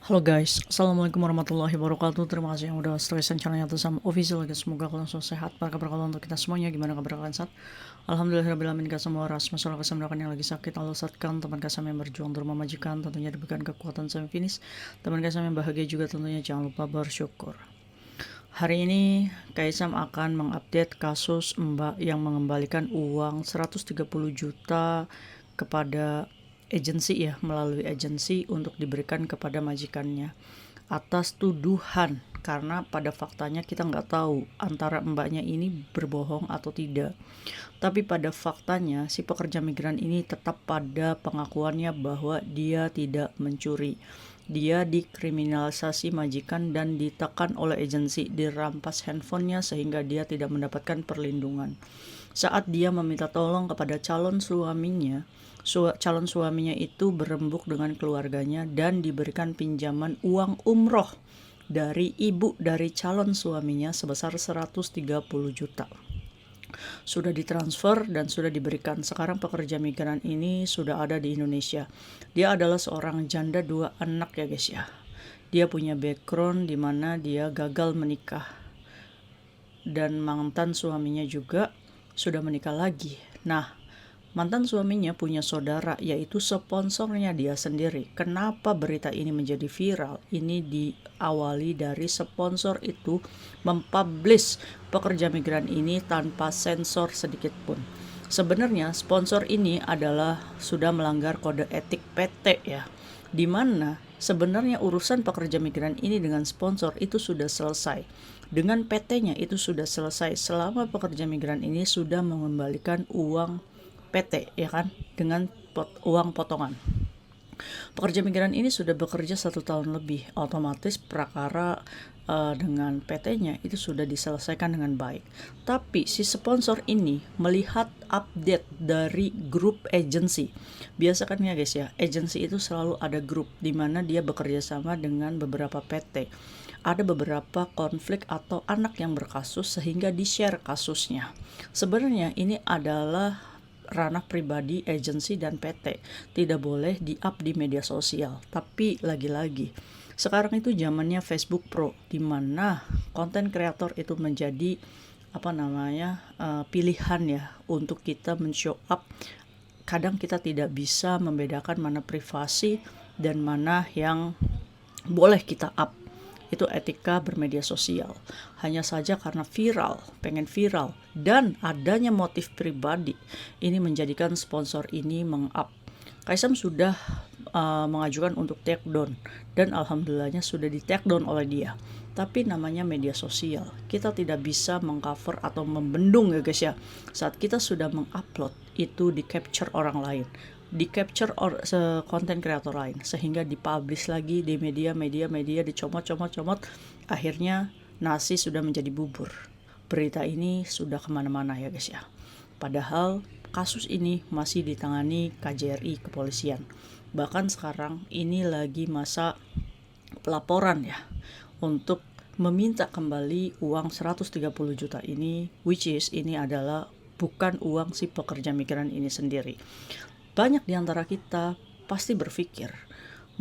Halo guys, Assalamualaikum warahmatullahi wabarakatuh. Terima kasih yang udah stay channelnya tuh sama official guys. Semoga kalian selalu sehat. Apa kabar kalian untuk kita semuanya? Gimana kabar kalian saat? Alhamdulillahirrahmanirrahim. Kak semua ras masalah kesembuhan yang lagi sakit Allah saatkan teman kasam yang berjuang di rumah majikan tentunya diberikan kekuatan sampai finish. Teman kasam yang bahagia juga tentunya jangan lupa bersyukur. Hari ini Kaisam akan mengupdate kasus Mbak yang mengembalikan uang 130 juta kepada agensi ya, melalui agensi untuk diberikan kepada majikannya atas tuduhan, karena pada faktanya kita nggak tahu antara mbaknya ini berbohong atau tidak. Tapi pada faktanya si pekerja migran ini tetap pada pengakuannya bahwa dia tidak mencuri. Dia dikriminalisasi majikan dan ditekan oleh agensi, dirampas handphonenya sehingga dia tidak mendapatkan perlindungan. Saat dia meminta tolong kepada calon suaminya itu berembuk dengan keluarganya dan diberikan pinjaman uang umroh dari ibu dari calon suaminya sebesar 130 juta. Sudah ditransfer dan sudah diberikan. Sekarang pekerja migran ini sudah ada di Indonesia. Dia adalah seorang janda 2 anak ya guys ya. Dia punya background di mana dia gagal menikah dan mantan suaminya juga sudah menikah lagi. Nah, mantan suaminya punya saudara, yaitu sponsornya dia sendiri. Kenapa berita ini menjadi viral? Ini diawali dari sponsor itu mempublish pekerja migran ini tanpa sensor sedikit pun. Sebenarnya sponsor ini adalah sudah melanggar kode etik PT ya, di mana sebenarnya urusan pekerja migran ini dengan sponsor itu sudah selesai. Dengan PT-nya itu sudah selesai selama pekerja migran ini sudah mengembalikan uang PT ya kan, dengan uang potongan. Pekerja migran ini sudah bekerja 1 tahun lebih, otomatis prakara dengan PT-nya itu sudah diselesaikan dengan baik. Tapi si sponsor ini melihat update dari grup agency. Biasa kan ya guys ya, agency itu selalu ada grup di mana dia bekerja sama dengan beberapa PT. Ada beberapa konflik atau anak yang berkasus sehingga di-share kasusnya. Sebenarnya ini adalah ranah pribadi agensi dan PT, tidak boleh di-up di media sosial. Tapi lagi-lagi sekarang itu zamannya Facebook Pro, di mana konten kreator itu menjadi pilihan ya untuk kita men-show up. Kadang kita tidak bisa membedakan mana privasi dan mana yang boleh kita up. Itu etika bermedia sosial. Hanya saja karena pengen viral dan adanya motif pribadi, ini menjadikan sponsor ini meng-up. Kaisam sudah mengajukan untuk take down dan alhamdulillahnya sudah di take down oleh dia. Tapi namanya media sosial, kita tidak bisa mengcover atau membendung ya guys ya. Saat kita sudah mengupload itu di capture orang lain, di capture konten kreator lain, sehingga dipublish lagi di media, dicomot, akhirnya nasi sudah menjadi bubur. Berita ini sudah kemana-mana ya guys ya. Padahal kasus ini masih ditangani KJRI kepolisian. Bahkan sekarang ini lagi masa pelaporan ya, untuk meminta kembali uang 130 juta ini, which is ini adalah bukan uang si pekerja migran ini sendiri. Banyak di antara kita pasti berpikir,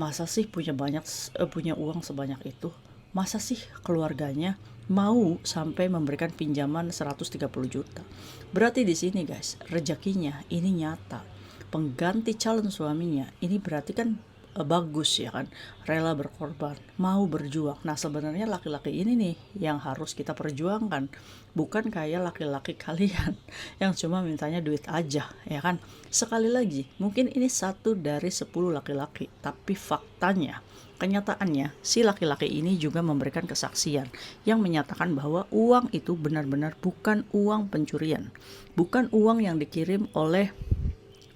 masa sih punya uang sebanyak itu? Masa sih keluarganya mau sampai memberikan pinjaman 130 juta? Berarti di sini guys, rezekinya ini nyata. Pengganti calon suaminya ini berarti kan bagus ya kan, rela berkorban, mau berjuang. Nah sebenarnya laki-laki ini nih yang harus kita perjuangkan, bukan kayak laki-laki kalian yang cuma mintanya duit aja ya kan. Sekali lagi, mungkin ini 1 dari 10 laki-laki, tapi faktanya, kenyataannya si laki-laki ini juga memberikan kesaksian yang menyatakan bahwa uang itu benar-benar bukan uang pencurian, bukan uang yang dikirim oleh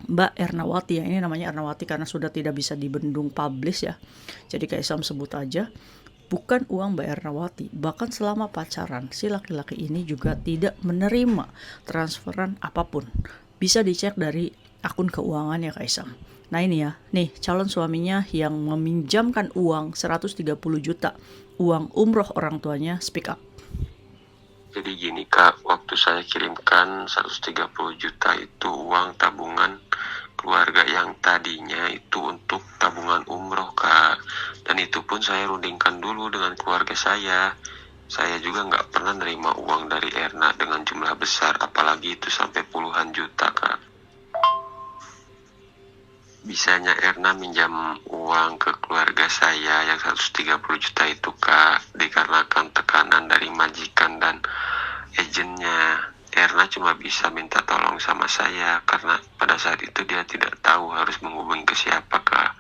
Mbak Ernawati ya. Ini namanya Ernawati karena sudah tidak bisa dibendung publish ya, jadi Kaisam sebut aja, bukan uang Mbak Ernawati. Bahkan selama pacaran si laki-laki ini juga tidak menerima transferan apapun. Bisa dicek dari akun keuangannya Kaisam. Nah ini ya, nih calon suaminya yang meminjamkan uang 130 juta uang umroh orang tuanya speak up. Jadi gini Kak, waktu saya kirimkan 130 juta itu uang tabungan keluarga yang tadinya itu untuk tabungan umroh Kak. Dan itu pun saya rundingkan dulu dengan keluarga saya. Saya juga nggak pernah nerima uang dari Erna dengan jumlah besar, apalagi itu sampai puluhan juta, Kak. Bisanya Erna minjam uang ke keluarga saya yang 130 juta itu, Kak, dikarenakan tekanan dari majikan dan agennya. Erna cuma bisa minta tolong sama saya karena pada saat itu dia tidak tahu harus menghubungi ke siapa, Kak.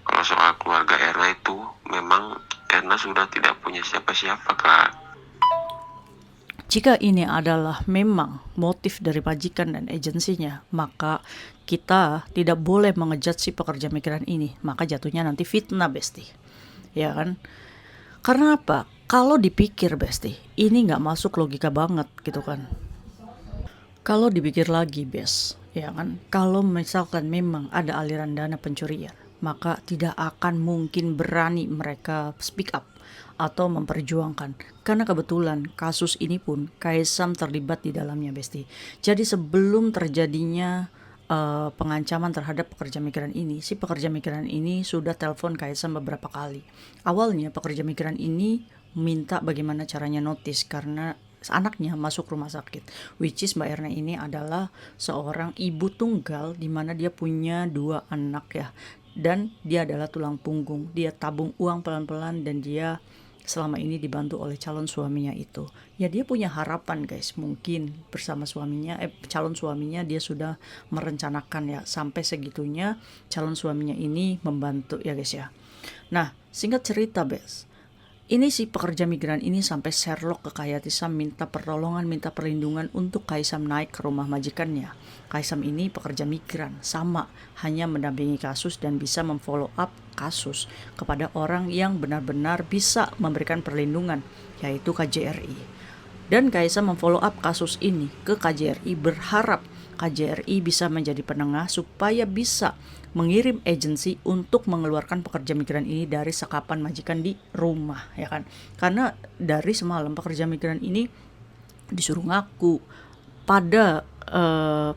Kalau soal keluarga Erna itu memang Erna sudah tidak punya siapa-siapa, Kak. Jika ini adalah memang motif dari majikan dan agensinya, maka kita tidak boleh mengejat si pekerja migran ini. Maka jatuhnya nanti fitnah, Besti. Ya kan? Karena apa? Kalau dipikir, Besti, ini nggak masuk logika banget gitu kan. Kalau dipikir lagi, Bes, ya kan? Kalau misalkan memang ada aliran dana pencurian, maka tidak akan mungkin berani mereka speak up atau memperjuangkan. Karena kebetulan kasus ini pun Kaisam terlibat di dalamnya, Besti. Jadi sebelum terjadinya pengancaman terhadap pekerja migran ini, si pekerja migran ini sudah telepon Kaisam beberapa kali. Awalnya pekerja migran ini minta bagaimana caranya notice karena anaknya masuk rumah sakit, which is Mbak Erna ini adalah seorang ibu tunggal di mana dia punya 2 anak ya, dan dia adalah tulang punggung. Dia tabung uang pelan-pelan dan dia selama ini dibantu oleh calon suaminya itu. Ya dia punya harapan, guys, mungkin bersama suaminya, calon suaminya dia sudah merencanakan ya, sampai segitunya calon suaminya ini membantu ya, guys ya. Nah, singkat cerita, Bes, ini si pekerja migran ini sampai Sherlock ke Kayatisam minta pertolongan, minta perlindungan untuk Kaisam naik ke rumah majikannya. Kaisam ini pekerja migran, sama, hanya mendampingi kasus dan bisa memfollow up kasus kepada orang yang benar-benar bisa memberikan perlindungan, yaitu KJRI. Dan Kaisam memfollow up kasus ini ke KJRI, berharap KJRI bisa menjadi penengah supaya bisa mengirim agensi untuk mengeluarkan pekerja migran ini dari sekapan majikan di rumah, ya kan? Karena dari semalam pekerja migran ini disuruh ngaku. Pada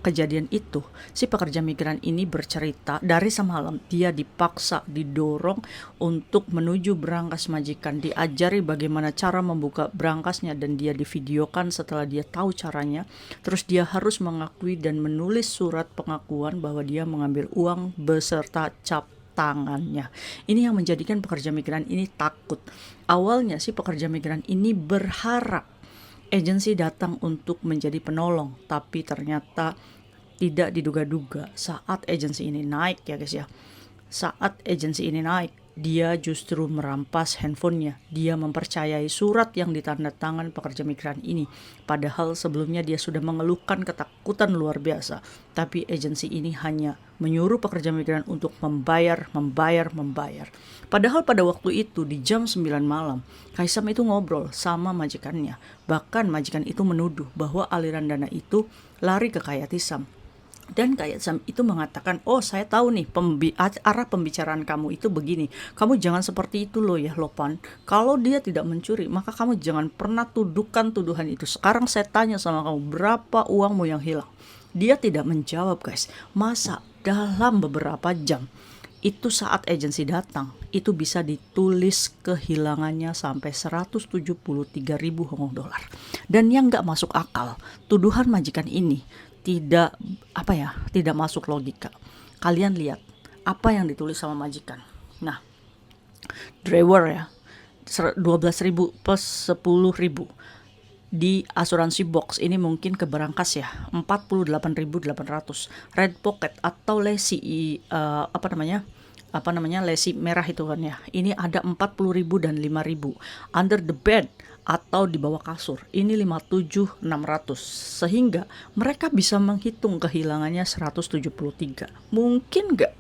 kejadian itu, si pekerja migran ini bercerita dari semalam dia dipaksa, didorong untuk menuju brankas majikan, diajari bagaimana cara membuka brankasnya dan dia divideokan setelah dia tahu caranya. Terus dia harus mengakui dan menulis surat pengakuan bahwa dia mengambil uang beserta cap tangannya. Ini yang menjadikan pekerja migran ini takut. Awalnya si pekerja migran ini berharap agensi datang untuk menjadi penolong, tapi ternyata tidak diduga-duga saat agensi ini naik ya, guys ya. Saat agensi ini naik, dia justru merampas handphonenya. Dia mempercayai surat yang ditandatangan pekerja migran ini. Padahal sebelumnya dia sudah mengeluhkan ketakutan luar biasa. Tapi agensi ini hanya menyuruh pekerja migran untuk membayar. Padahal pada waktu itu di jam 9 malam, Kaisam itu ngobrol sama majikannya. Bahkan majikan itu menuduh bahwa aliran dana itu lari ke Kayatisam. Dan Kayatisam itu mengatakan, oh saya tahu nih arah pembicaraan kamu itu begini. Kamu jangan seperti itu loh ya Lopan. Kalau dia tidak mencuri, maka kamu jangan pernah tuduhkan tuduhan itu. Sekarang saya tanya sama kamu, berapa uangmu yang hilang? Dia tidak menjawab, guys. Masa dalam beberapa jam itu saat agensi datang, itu bisa ditulis kehilangannya sampai 173.000 Hong Kong dolar. Dan yang gak masuk akal, tuduhan majikan ini tidak masuk logika. Kalian lihat apa yang ditulis sama majikan. Nah, driver ya, 12.000 plus 10.000. Di asuransi box ini mungkin ke berangkas ya 48.800. Red pocket atau lesi lesi merah itu kan ya, ini ada 40.000 dan 5.000. Under the bed atau di bawah kasur ini 57.600, sehingga mereka bisa menghitung kehilangannya 173. Mungkin gak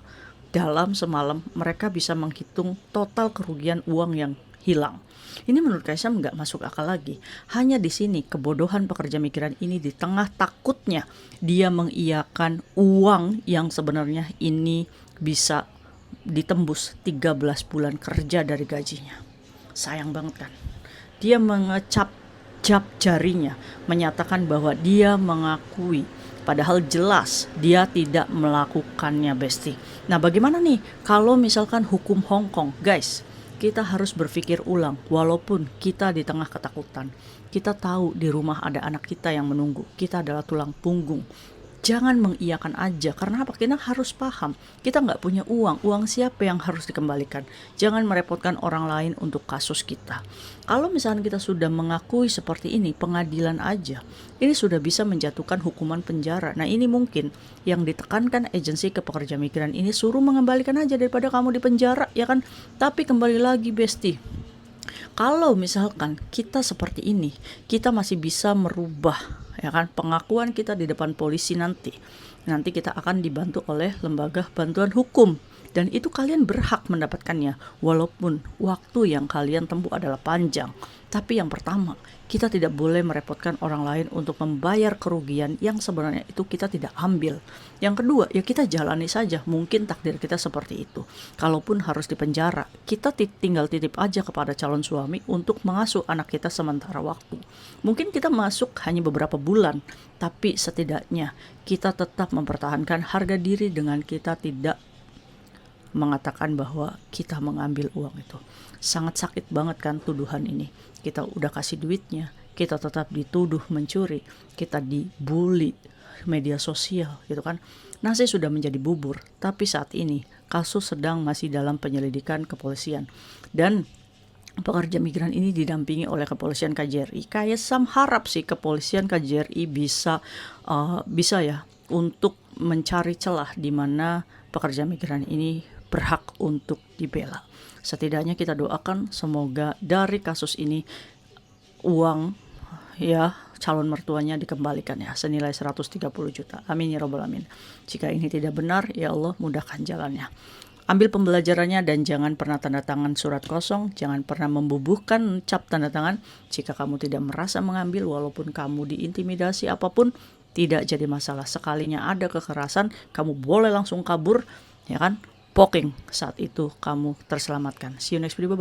dalam semalam mereka bisa menghitung total kerugian uang yang hilang? Ini menurut Kaisam nggak masuk akal lagi. Hanya di sini kebodohan pekerja migran ini di tengah takutnya dia mengiyakan uang yang sebenarnya ini bisa ditembus 13 bulan kerja dari gajinya. Sayang banget kan. Dia mengecap jarinya, menyatakan bahwa dia mengakui, padahal jelas dia tidak melakukannya, Besti. Nah, bagaimana nih kalau misalkan hukum Hong Kong, guys? kita harus berpikir ulang. Walaupun kita di tengah ketakutan, kita tahu di rumah ada anak kita yang menunggu, kita adalah tulang punggung. Jangan mengiyakan aja, karena apa? Kita harus paham, kita nggak punya uang siapa yang harus dikembalikan. Jangan merepotkan orang lain untuk kasus kita. Kalau misalnya kita sudah mengakui seperti ini, pengadilan aja, ini sudah bisa menjatuhkan hukuman penjara. Nah ini mungkin yang ditekankan agensi ke pekerja migran ini, suruh mengembalikan aja daripada kamu di penjara, ya kan? Tapi kembali lagi Besti, kalau misalkan kita seperti ini, kita masih bisa merubah, ya kan, pengakuan kita di depan polisi nanti kita akan dibantu oleh lembaga bantuan hukum, dan itu kalian berhak mendapatkannya walaupun waktu yang kalian tempuh adalah panjang. Tapi yang pertama, kita tidak boleh merepotkan orang lain untuk membayar kerugian yang sebenarnya itu kita tidak ambil. Yang kedua, ya kita jalani saja, mungkin takdir kita seperti itu. Kalaupun harus dipenjara, kita tinggal titip aja kepada calon suami untuk mengasuh anak kita sementara waktu. Mungkin kita masuk hanya beberapa bulan, tapi setidaknya kita tetap mempertahankan harga diri dengan kita tidak mengatakan bahwa kita mengambil uang itu. Sangat sakit banget kan tuduhan ini. Kita udah kasih duitnya, kita tetap dituduh mencuri, kita dibully media sosial gitu kan. Nasi sudah menjadi bubur, tapi saat ini kasus sedang masih dalam penyelidikan kepolisian. Dan pekerja migran ini didampingi oleh kepolisian KJRI. Kayak Sam harap sih kepolisian KJRI bisa ya untuk mencari celah di mana pekerja migran ini berhak untuk dibela. Setidaknya kita doakan semoga dari kasus ini uang ya calon mertuanya dikembalikan ya senilai 130 juta. Amin ya robbal alamin. Jika ini tidak benar, ya Allah mudahkan jalannya. Ambil pembelajarannya dan jangan pernah tanda tangan surat kosong, jangan pernah membubuhkan cap tanda tangan. Jika kamu tidak merasa mengambil walaupun kamu diintimidasi apapun, tidak jadi masalah. Sekalinya ada kekerasan, kamu boleh langsung kabur, ya kan? Poking, saat itu kamu terselamatkan. See you next video, bye-bye.